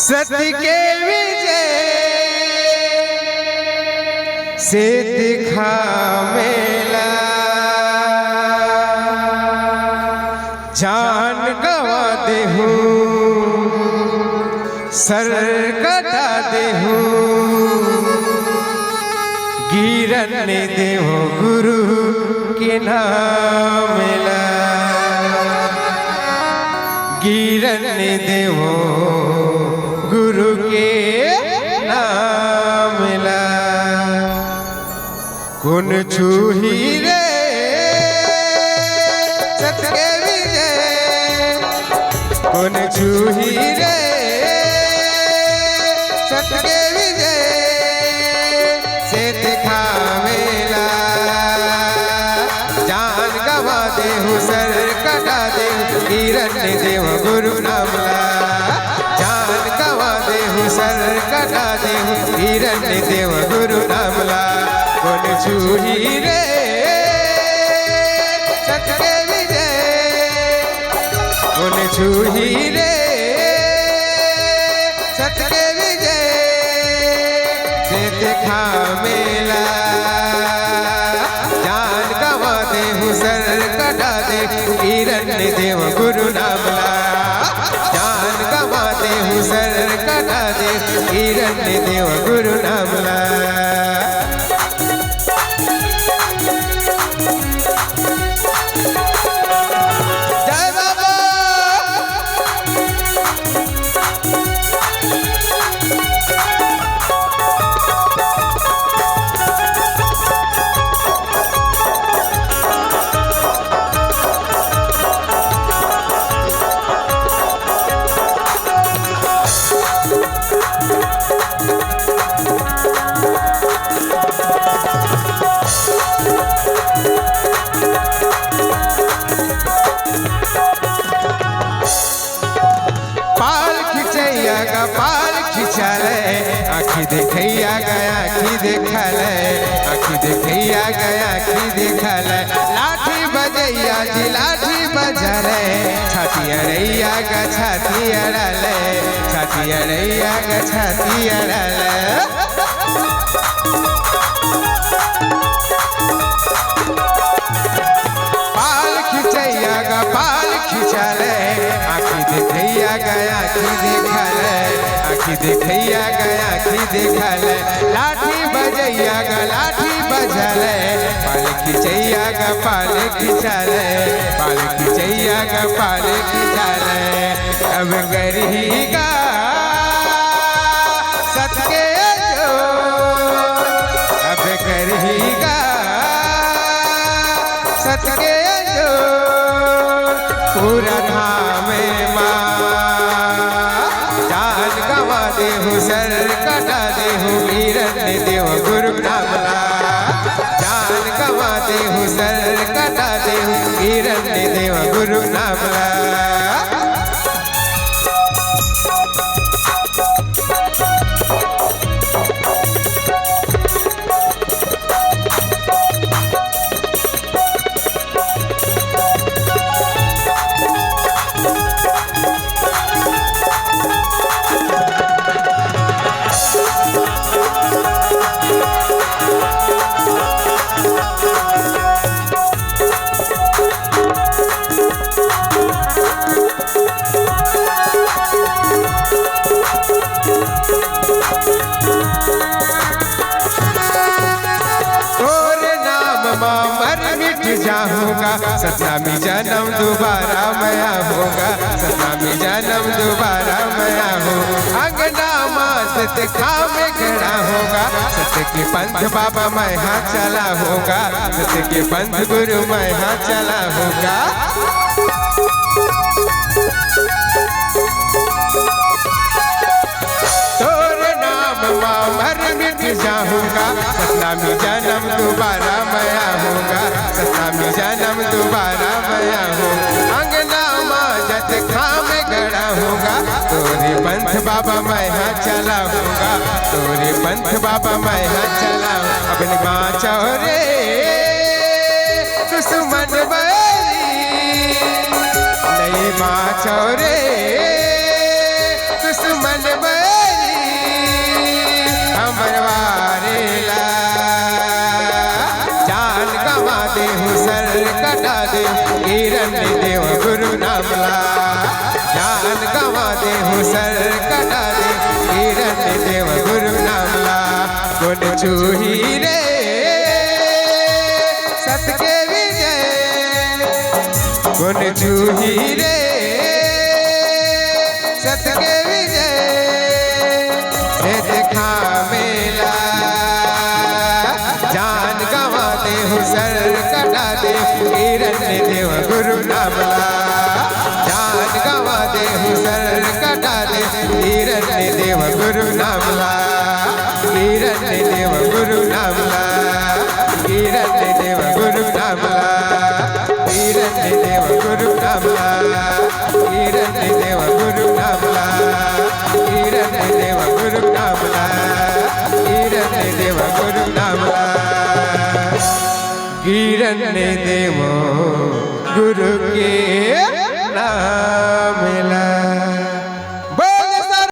सत्य के विजय से दिखा मेला जान गवा दे सर कटा दे गिरन देहो गुरु के नाम ला गिरन देहो गुरु के नाम ला कुन छूही रे सत्य के विजय कुन छूही रे सत्य के विजय से दिखावेला जान गवा दे सर कटा दे गिरन देव गुरु नामला जान गवा दे सर कटा दे गिरन देव गुरु नामला कौन छूही रे सत्य के विजय कौन छूही रे सत्य के विजय से दिखा मेला जान गवा दे सर कटा दे गिरन देव गुरु नामला जान गवा दे सर कटा दे गिरन देव गुरु नामला पाल खिंचाले आखी देखैया गया आखी देखले आखी देखैया गया आखी देखले लाठी बजैया जी लाठी बजले छाती अड़ैया ग छाती अड़ले छाती अड़ैया ग छाती अड़ले पाल खिंचैया ग पाल खिंचले आखी देखैया गया आखी देखले आखी देखैया गया आखी देखले लाठी बजैया ग लाठी बजले पाल खिंचैया ग पाल खिंचले पाल खिंचैया ग पाल खिंचले अब गरी गा सत्य जो अब गरी गा सत्य जो पूरा धाम जान गवा दे सर कटा दे गिरन देव गुरु नामला जान गवा दे सर कटा दे गिरन देव गुरु नामला मर मिट जाऊंगा सतनामी जन्म दोबारा मैं होगा सतनामी जन्म दोबारा मैं हो अंगना माँ सत्य खाम खड़ा होगा सत्य के पंथ बाबा मैं हाँ चला होगा सत्य के पंथ गुरु मैं हाँ चला होगा मर मिट जाऊंगा सतनामी जन्म दोबारा मैं होगा सतनामी जन्म दोबारा मैं हो अंगना माँ जत खाम गड़ा होगा तोरे पंथ बाबा मैं हाँ चला होगा तोरे पंथ बाबा मैं हाँ चला अपनी माँ चौरे दुश्मन बैरी नहीं माँ चौरे दुश्मन बैरी कटा दे हिरण्य देव गुरु नामला जान गवा दे सर कटा दे हिरण्य देव गुरु नामला गुण चूही रे सतके विजय गुण चूही रे सतके विजय रे देखा मेला जान गवा दे सर कटा दे हिरण्य देव गुरु नामला जान गवा दे सर कटा दे हिरण्य देव गुरु नामला हिरण्य देव गुरु नामला हिरण्य देव गुरु नामला हिरण्य देव गुरु नामला हिरण्य देव गुरु नामला हिरण्य देव गुरु नामला हिरण्य देव गुरु नामला हिरण्य देव गुरु के नाम